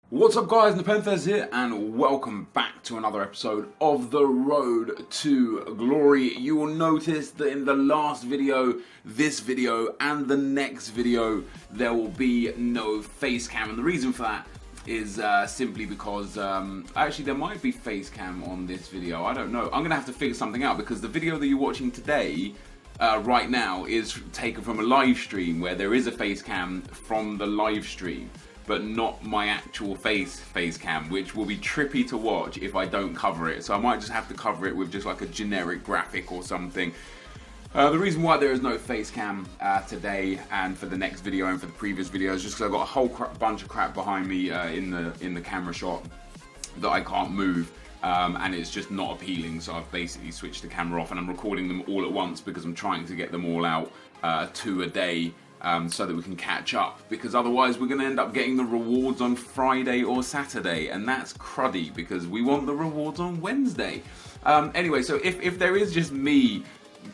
What's up guys, NepentheZ here and welcome back to another episode of The Road to Glory. You will notice that in the last video, this video and the next video there will be no face cam, and the reason for that is simply because actually there might be face cam on this video, I don't know. I'm gonna have to figure something out because the video that you're watching today right now is taken from a live stream where there is a face cam from the live stream, but not my actual face cam, which will be trippy to watch if I don't cover it. So I might just have to cover it with just like a generic graphic or something. The reason why there is no face cam today and for the next video and for the previous video is just because I've got a whole bunch of crap behind me in the camera shot that I can't move. And it's just not appealing, so I've basically switched the camera off and I'm recording them all at once because I'm trying to get them all out 2 a day. So that we can catch up, because otherwise we're going to end up getting the rewards on Friday or Saturday, and that's cruddy because we want the rewards on Wednesday. Anyway, so if there is just me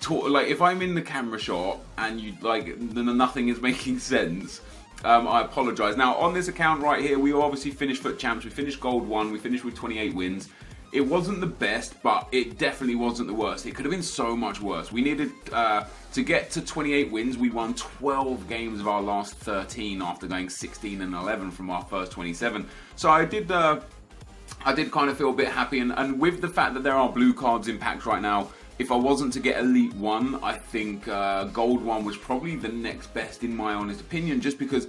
like if I'm in the camera shot and you nothing is making sense, I apologise. Now on this account right here, we obviously finished FUT Champs, we finished Gold 1, we finished with 28 wins. It wasn't the best, but it definitely wasn't the worst. It could have been so much worse. We needed to get to 28 wins. We won 12 games of our last 13 after going 16 and 11 from our first 27. So I did kind of feel a bit happy, and with the fact that there are blue cards in packs right now, if I wasn't to get Elite 1, I think Gold 1 was probably the next best in my honest opinion, just because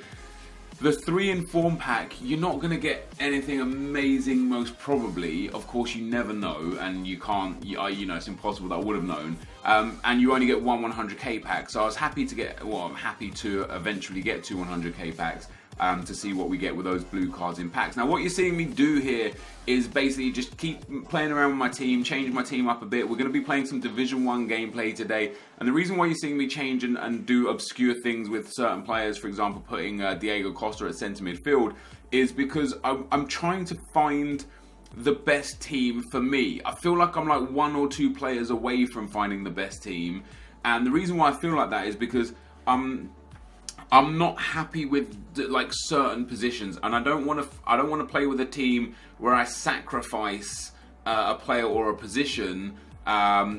the 3 inform pack, you're not going to get anything amazing most probably. Of course, you never know, and you can't, you know, it's impossible that I would have known. And you only get one 100k pack, so I was happy to get, well, I'm happy to eventually get 2 100k packs to see what we get with those blue cards in packs. Now, what you're seeing me do here is basically just keep playing around with my team, change my team up a bit. We're going to be playing some Division 1 gameplay today, and the reason why you're seeing me change and do obscure things with certain players, for example, putting Diego Costa at centre midfield, is because I'm trying to find the best team for me. I feel like I'm like 1 or 2 players away from finding the best team, and the reason why I feel like that is because I'm not happy with like certain positions, and I don't want to play with a team where I sacrifice a player or a position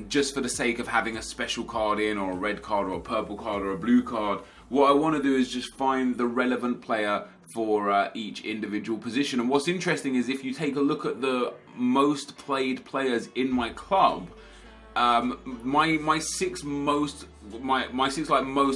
just for the sake of having a special card in, or a red card, or a purple card, or a blue card. What I want to do is just find the relevant player for each individual position. And what's interesting is if you take a look at the most played players in my club, my six most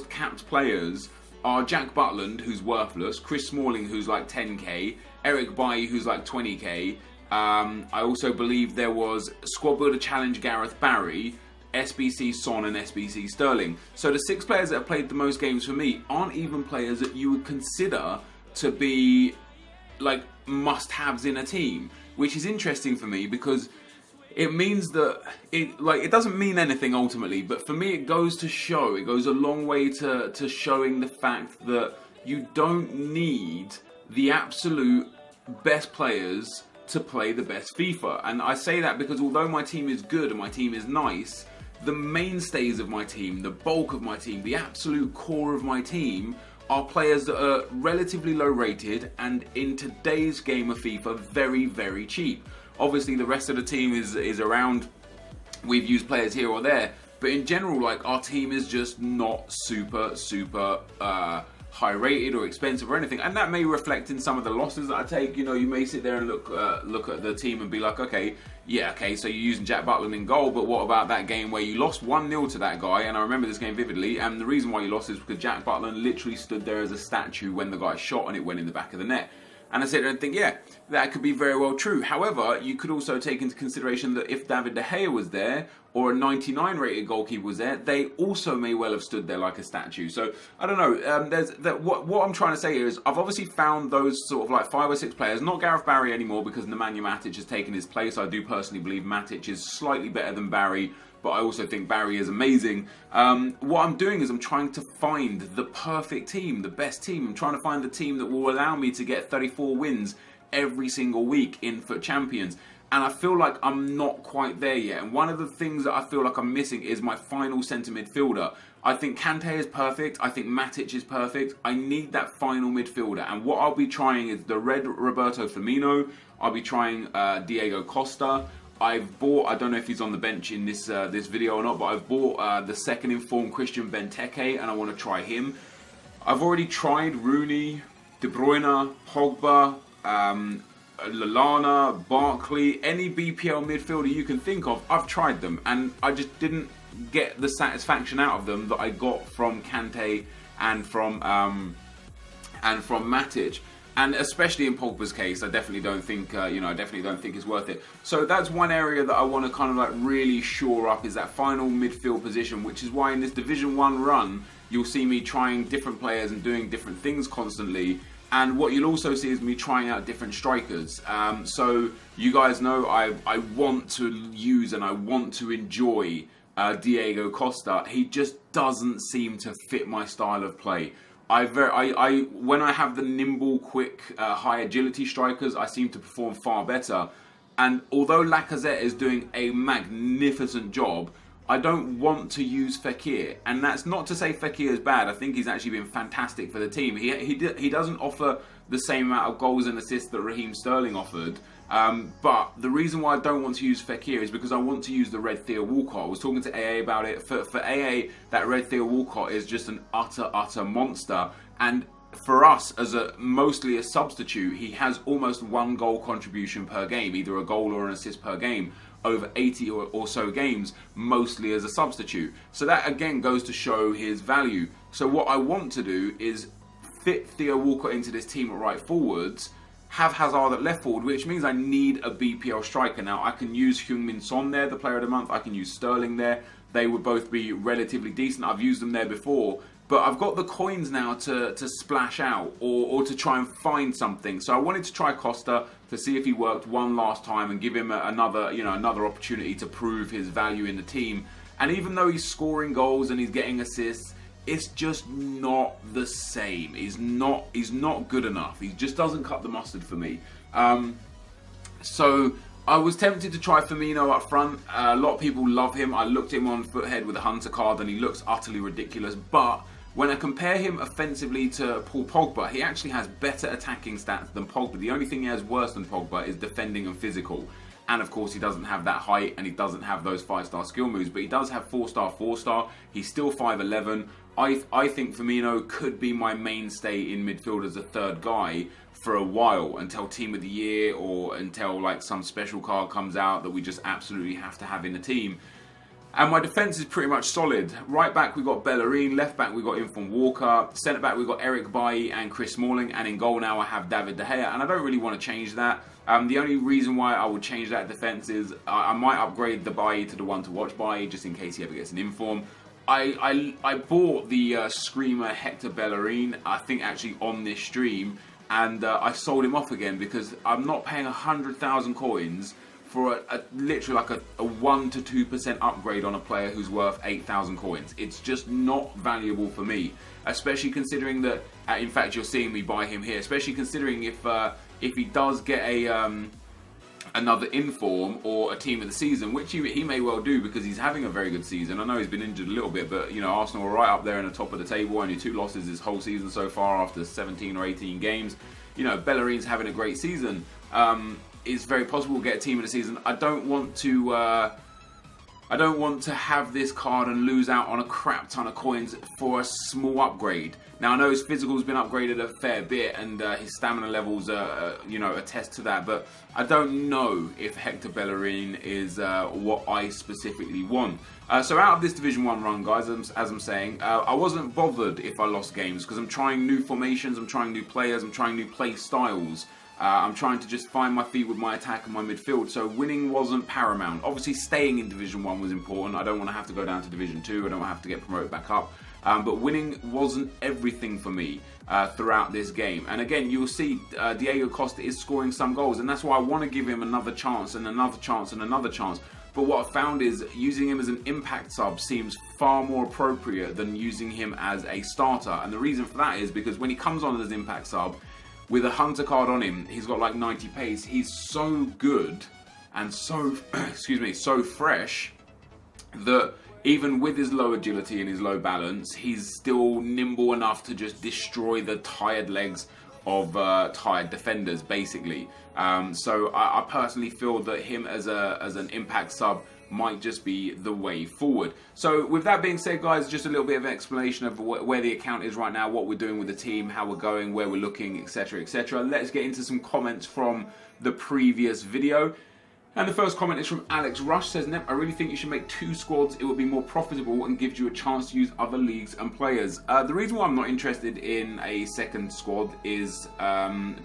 capped players are Jack Butland, who's worthless, Chris Smalling, who's like 10k, Eric Bailly, who's like 20k. I also believe there was Squad Builder Challenge Gareth Barry, SBC Son, and SBC Sterling. So the 6 players that have played the most games for me aren't even players that you would consider to be like must-haves in a team, which is interesting for me because it means that it doesn't mean anything ultimately, but for me it goes a long way to showing the fact that you don't need the absolute best players to play the best FIFA. And I say that because although my team is good and my team is nice, the mainstays of my team, the bulk of my team, the absolute core of my team are players that are relatively low rated and in today's game of FIFA very, very cheap. Obviously the rest of the team is around, we've used players here or there, but in general, like, our team is just not super high rated or expensive or anything, and that may reflect in some of the losses that I take. You know, you may sit there and look at the team and be like, okay, so you're using Jack Butland in goal, but what about that game where you lost 1-0 to that guy? And I remember this game vividly, and the reason why you lost is because Jack Butland literally stood there as a statue when the guy shot and it went in the back of the net. And I sit there and think, yeah, that could be very well true. However, you could also take into consideration that if David De Gea was there, or a 99 rated goalkeeper was there, they also may well have stood there like a statue. So, I don't know, what I'm trying to say here is, I've obviously found those sort of like 5 or 6 players, not Gareth Barry anymore because Nemanja Matic has taken his place. I do personally believe Matic is slightly better than Barry, but I also think Barry is amazing. What I'm doing is I'm trying to find the perfect team, the best team. I'm trying to find the team that will allow me to get 34 wins every single week in FUT Champions. and I feel like I'm not quite there yet. And one of the things that I feel like I'm missing is my final centre midfielder. I think Kante is perfect. I think Matic is perfect. I need that final midfielder. And what I'll be trying is the red Roberto Firmino. I'll be trying Diego Costa. I've bought, I don't know if he's on the bench in this this video or not, but I've bought the second informed Christian Benteke, and I want to try him. I've already tried Rooney, De Bruyne, Pogba, Lallana, Barkley, any BPL midfielder you can think of. I've tried them, and I just didn't get the satisfaction out of them that I got from Kante and from Matic. And especially in Pogba's case, I definitely don't think, I definitely don't think it's worth it. So that's one area that I want to kind of like really shore up, is that final midfield position, which is why in this Division 1 run, you'll see me trying different players and doing different things constantly. And what you'll also see is me trying out different strikers. So you guys know I want to use and I want to enjoy Diego Costa. He just doesn't seem to fit my style of play. When I have the nimble, quick, high agility strikers, I seem to perform far better. And although Lacazette is doing a magnificent job, I don't want to use Fekir. And that's not to say Fekir is bad. I think he's actually been fantastic for the team. He doesn't offer the same amount of goals and assists that Raheem Sterling offered. But the reason why I don't want to use Fekir is because I want to use the red Theo Walcott. I was talking to AA about it. For AA, that red Theo Walcott is just an utter monster. And for us, as mostly a substitute, he has almost 1 goal contribution per game, either a goal or an assist per game, over 80 or so games, mostly as a substitute. So that again goes to show his value. So what I want to do is fit Theo Walcott into this team at right forwards, have Hazard at left forward, which means I need a BPL striker. Now, I can use Heung-min Son there, the player of the month. I can use Sterling there. They would both be relatively decent. I've used them there before. But I've got the coins now to splash out or to try and find something. So I wanted to try Costa to see if he worked one last time and give him another opportunity to prove his value in the team. And even though he's scoring goals and he's getting assists, it's just not the same. He's not good enough. He just doesn't cut the mustard for me. So I was tempted to try Firmino up front. A lot of people love him. I looked at him on Foothead with a Hunter card and he looks utterly ridiculous. But when I compare him offensively to Paul Pogba, he actually has better attacking stats than Pogba. The only thing he has worse than Pogba is defending and physical. And of course, he doesn't have that height and he doesn't have those 5-star skill moves, but he does have 4-star, 4-star. He's still 5'11". I think Firmino could be my mainstay in midfield as a third guy for a while, until Team of the Year or until like some special card comes out that we just absolutely have to have in the team. And my defence is pretty much solid. Right back we got Bellerin, left back we got Inform Walker, centre back we got Eric Bailly and Chris Smalling, and in goal now I have David De Gea, and I don't really want to change that. The only reason why I would change that defence is I might upgrade the Bailly to the one to watch Bailly just in case he ever gets an inform. I bought the Screamer Hector Bellerin, I think actually on this stream, and I sold him off again because I'm not paying 100,000 coins for literally like a 1 to 2% upgrade on a player who's worth 8,000 coins. It's just not valuable for me, especially considering that, in fact, you're seeing me buy him here, especially considering if he does get another inform or a team of the season, which he may well do because he's having a very good season. I know he's been injured a little bit, but you know, Arsenal are right up there in the top of the table, only 2 losses this whole season so far after 17 or 18 games. You know, Bellerin's having a great season. It's very possible we'll get a team of the season. I don't want to have this card and lose out on a crap ton of coins for a small upgrade. Now I know his physical's been upgraded a fair bit, and his stamina levels attest to that. But I don't know if Hector Bellerin is what I specifically want. So out of this Division 1 run, guys, as I'm saying, I wasn't bothered if I lost games because I'm trying new formations, I'm trying new players, I'm trying new play styles. I'm trying to just find my feet with my attack and my midfield, so winning wasn't paramount. Obviously, staying in Division 1 was important. I don't want to have to go down to Division 2. I don't want to have to get promoted back up. But winning wasn't everything for me throughout this game. And again, you'll see Diego Costa is scoring some goals, and that's why I want to give him another chance and another chance and another chance. But what I found is using him as an impact sub seems far more appropriate than using him as a starter. And the reason for that is because when he comes on as an impact sub, with a Hunter card on him, he's got like 90 pace. He's so good and so, excuse me, so fresh that even with his low agility and his low balance, he's still nimble enough to just destroy the tired legs of tired defenders, basically. So I personally feel that him as an impact sub might just be the way forward. So with that being said, guys, just a little bit of an explanation of where the account is right now, what we're doing with the team, how we're going, where we're looking, etc, etc. Let's get into some comments from the previous video. And the first comment is from Alex Rush. Says, Nep, I really think you should make 2 squads. It would be more profitable and gives you a chance to use other leagues and players. The reason why I'm not interested in a second squad is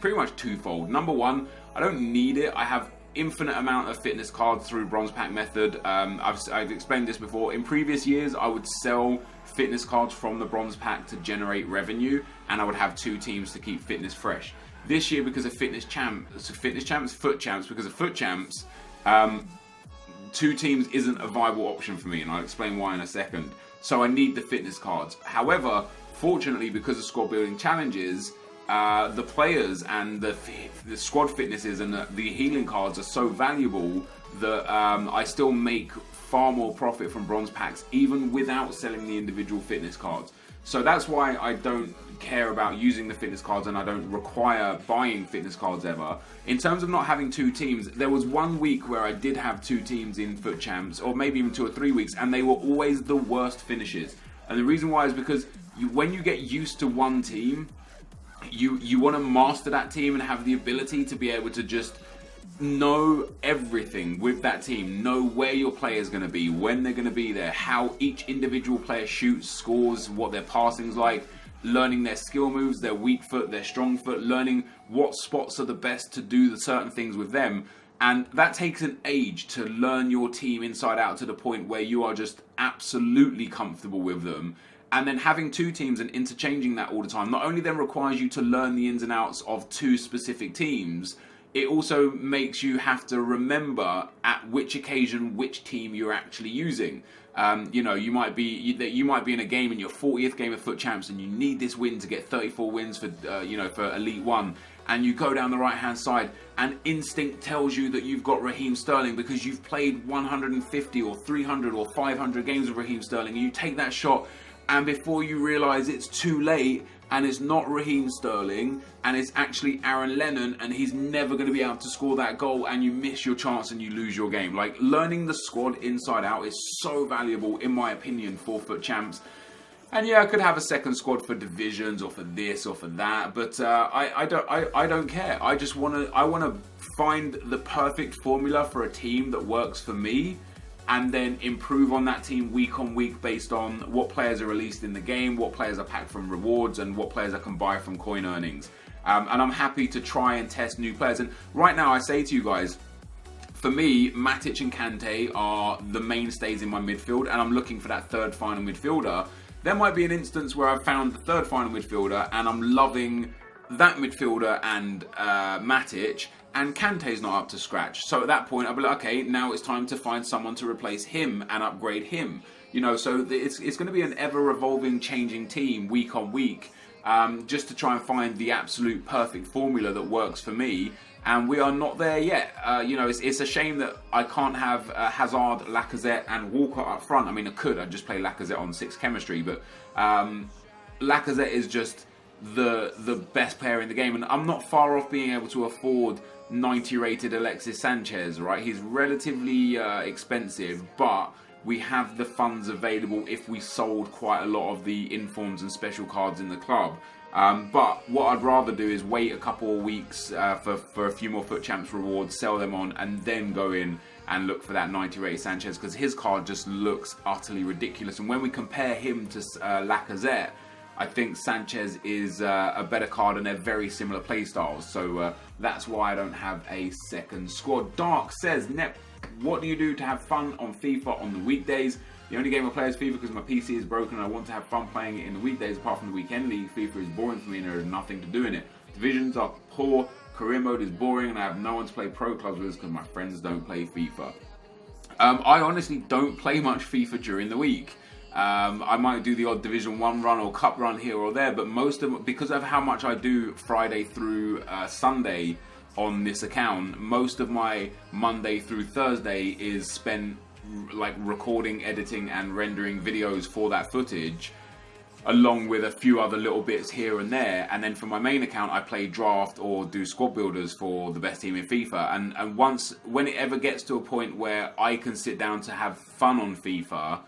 pretty much twofold. Number one, I don't need it. I have infinite amount of fitness cards through bronze pack method. I've explained this before. In previous years, I would sell fitness cards from the bronze pack to generate revenue, and I would have 2 teams to keep fitness fresh. This year, because of foot champs, because of foot champs, 2 teams isn't a viable option for me, and I'll explain why in a second. So I need the fitness cards. However, fortunately, because of squad building challenges, the players and the squad fitnesses and the healing cards are so valuable that I still make far more profit from bronze packs even without selling the individual fitness cards. So that's why I don't care about using the fitness cards, and I don't require buying fitness cards ever. In terms of not having 2 teams, there was 1 week where I did have 2 teams in foot champs, or maybe even 2 or 3 weeks, and they were always the worst finishes. And the reason why is because when you get used to one team, you want to master that team and have the ability to be able to just know everything with that team, know where your player is going to be, when they're going to be there, how each individual player shoots, scores, what their passing's like, learning their skill moves, their weak foot, their strong foot, learning what spots are the best to do the certain things with them. And that takes an age to learn your team inside out to the point where you are just absolutely comfortable with them. And then having 2 teams and interchanging that all the time not only then requires you to learn the ins and outs of 2 specific teams, it also makes you have to remember at which occasion which team you're actually using. You know, you might be in a game in your 40th game of foot champs, and you need this win to get 34 wins for for Elite 1, and you go down the right hand side, and instinct tells you that you've got Raheem Sterling because you've played 150 or 300 or 500 games with Raheem Sterling, and you take that shot, and before you realise it's too late, and it's not Raheem Sterling, and it's actually Aaron Lennon, and he's never going to be able to score that goal, and you miss your chance and you lose your game. Like, learning the squad inside out is so valuable, in my opinion, for foot champs. And yeah, I could have a second squad for divisions or for this or for that, but I don't care. I want to find the perfect formula for a team that works for me, and then improve on that team week on week based on what players are released in the game, what players are packed from rewards, and what players I can buy from coin earnings. And I'm happy to try and test new players. And right now I say to you guys, for me, Matic and Kante are the mainstays in my midfield, and I'm looking for that 3rd final midfielder. There might be an instance where I've found the 3rd final midfielder and I'm loving that midfielder and Matic, and Kante's not up to scratch. So at that point, I'll be like, okay, now it's time to find someone to replace him and upgrade him. You know, so it's going to be an ever-evolving, changing team week on week, just to try and find the absolute perfect formula that works for me. And we are not there yet. You know, it's a shame that I can't have Hazard, Lacazette, and Walcott up front. I mean, I could. I'd just play Lacazette on 6 chemistry, but Lacazette is just the best player in the game, and I'm not far off being able to afford 90 rated Alexis Sanchez, right? He's relatively expensive, but we have the funds available if we sold quite a lot of the informs and special cards in the club. But what I'd rather do is wait a couple of weeks for a few more foot champs rewards, sell them on, and then go in and look for that 90 rated Sanchez, because his card just looks utterly ridiculous. And when we compare him to Lacazette, I think Sanchez is a better card, and they're very similar playstyles. So that's why I don't have a second squad. Dark says, Nep, what do you do to have fun on FIFA on the weekdays? The only game I play is FIFA because my PC is broken and I want to have fun playing it in the weekdays. Apart from the weekend league, FIFA is boring for me and there is nothing to do in it. Divisions are poor, career mode is boring, and I have no one to play pro clubs with because my friends don't play FIFA. I honestly don't play much FIFA during the week. I might do the odd Division 1 run or Cup run here or there, but most of because of how much I do Friday through Sunday, on this account. Most of my Monday through Thursday is spent like recording, editing and rendering videos for that footage, along with a few other little bits here and there. And then for my main account, I play draft or do squad builders for the best team in FIFA. And when it ever gets to a point where I can sit down to have fun on FIFA,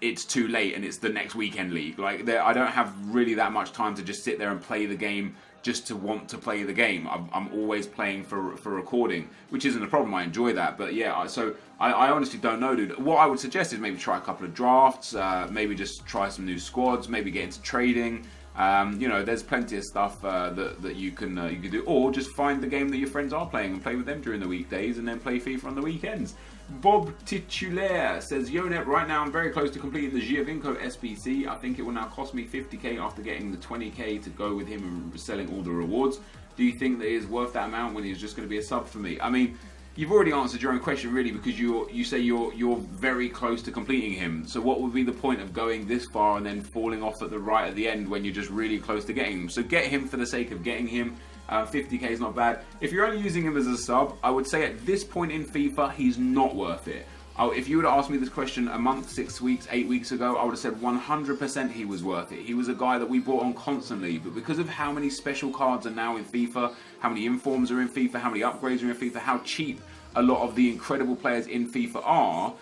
it's too late and it's the next weekend league. Like, I don't have really that much time to just sit there and play the game just to want to play the game. I'm always playing for recording, which isn't a problem. I enjoy that. But yeah, so I honestly don't know, dude. What I would suggest is maybe try a couple of drafts, maybe just try some new squads, maybe get into trading. You know, there's plenty of stuff that you can do, or just find the game that your friends are playing and play with them during the weekdays, and then play FIFA on the weekends. Bob Titulaire says, Yo Nep, right now I'm very close to completing the Giovinco SBC. I think it will now cost me 50k after getting the 20k to go with him and selling all the rewards. Do you think that it is worth that amount when he's just going to be a sub for me? I mean, you've already answered your own question really, because you say you're very close to completing him. So what would be the point of going this far and then falling off at the end when you're just really close to getting him? So get him for the sake of getting him. 50k is not bad. If you're only using him as a sub, I would say at this point in FIFA, he's not worth it. If you would have asked me this question a month, 6 weeks, 8 weeks ago, I would have said 100% he was worth it. He was a guy that we brought on constantly, but because of how many special cards are now in FIFA, how many informs are in FIFA, how many upgrades are in FIFA, how cheap a lot of the incredible players in FIFA are,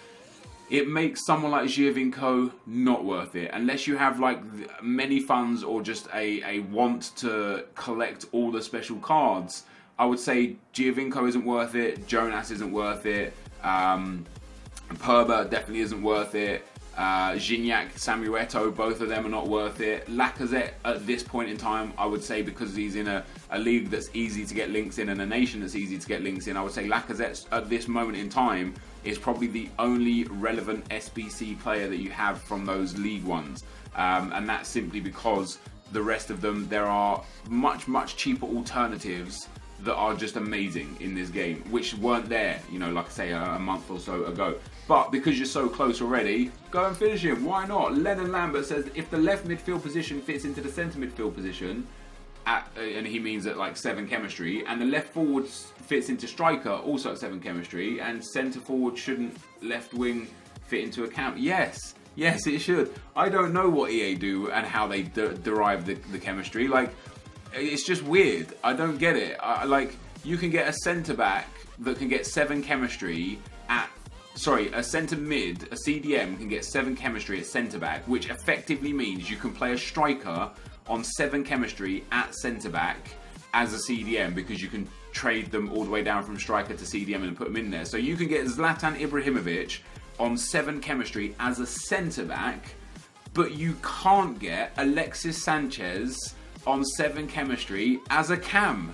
it makes someone like Giovinco not worth it. Unless you have like many funds or just a want to collect all the special cards, I would say Giovinco isn't worth it, Jonas isn't worth it, Perba definitely isn't worth it, Gignac, Samueto, both of them are not worth it. Lacazette at this point in time, I would say, because he's in a league that's easy to get links in and a nation that's easy to get links in, I would say Lacazette at this moment in time is probably the only relevant SBC player that you have from those league ones. And that's simply because the rest of them, there are much cheaper alternatives that are just amazing in this game, which weren't there, you know, like I say, a month or so ago. But because you're so close already, go and finish him. Why not? Lennon Lambert says, if the left midfield position fits into the centre midfield position, and he means at like 7 chemistry, and the left forward fits into striker, also at 7 chemistry, and centre forward shouldn't left wing fit into a camp? Yes, it should. I don't know what EA do and how they derive the chemistry. Like, it's just weird. I don't get it. Like, you can get a centre back that can get 7 chemistry at... Sorry, a centre mid, a CDM can get 7 chemistry at centre back, which effectively means you can play a striker on 7 chemistry at centre back as a CDM, because you can trade them all the way down from striker to CDM and put them in there. So you can get Zlatan Ibrahimovic on 7 chemistry as a centre back, but you can't get Alexis Sanchez on 7 chemistry as a cam.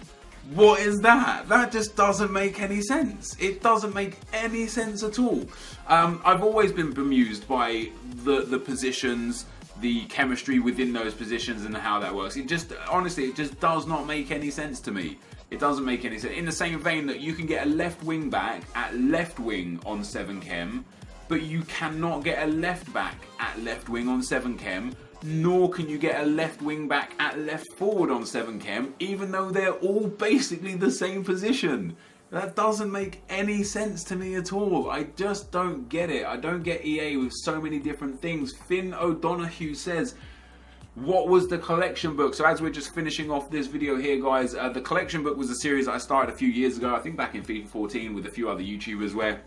What is that? That just doesn't make any sense. It doesn't make any sense at all. I've always been bemused by the positions, the chemistry within those positions and how that works. It just, honestly, it just does not make any sense to me. It doesn't make any sense. In the same vein that you can get a left wing back at left wing on 7 chem, but you cannot get a left back at left wing on 7 chem, nor can you get a left wing back at left forward on 7 chem, even though they're all basically the same position. That doesn't make any sense to me at all. I just don't get it. I don't get EA with so many different things. Finn O'Donoghue says, what was the collection book? So as we're just finishing off this video here, guys, the collection book was a series that I started a few years ago, I think back in FIFA 14 with a few other YouTubers, where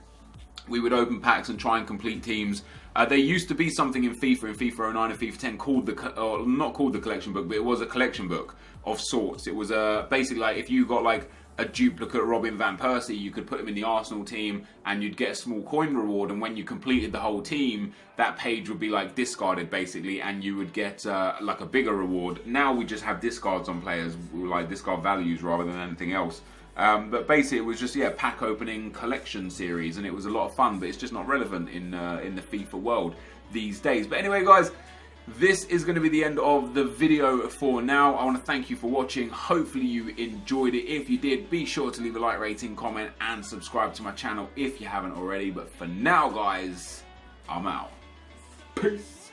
we would open packs and try and complete teams. There used to be something in FIFA 09 and FIFA 10 called not called the collection book, but it was a collection book of sorts. It was basically like if you got like a duplicate Robin Van Persie, you could put him in the Arsenal team and you'd get a small coin reward, and when you completed the whole team, that page would be like discarded basically, and you would get like a bigger reward. Now we just have discards on players, like discard values rather than anything else. But basically it was just, yeah, pack opening collection series, and it was a lot of fun, but it's just not relevant in the FIFA world these days. But anyway, guys, this is going to be the end of the video for now. I want to thank you for watching. Hopefully you enjoyed it. If you did, be sure to leave a like, rating, comment, and subscribe to my channel if you haven't already. But for now, guys, I'm out. Peace.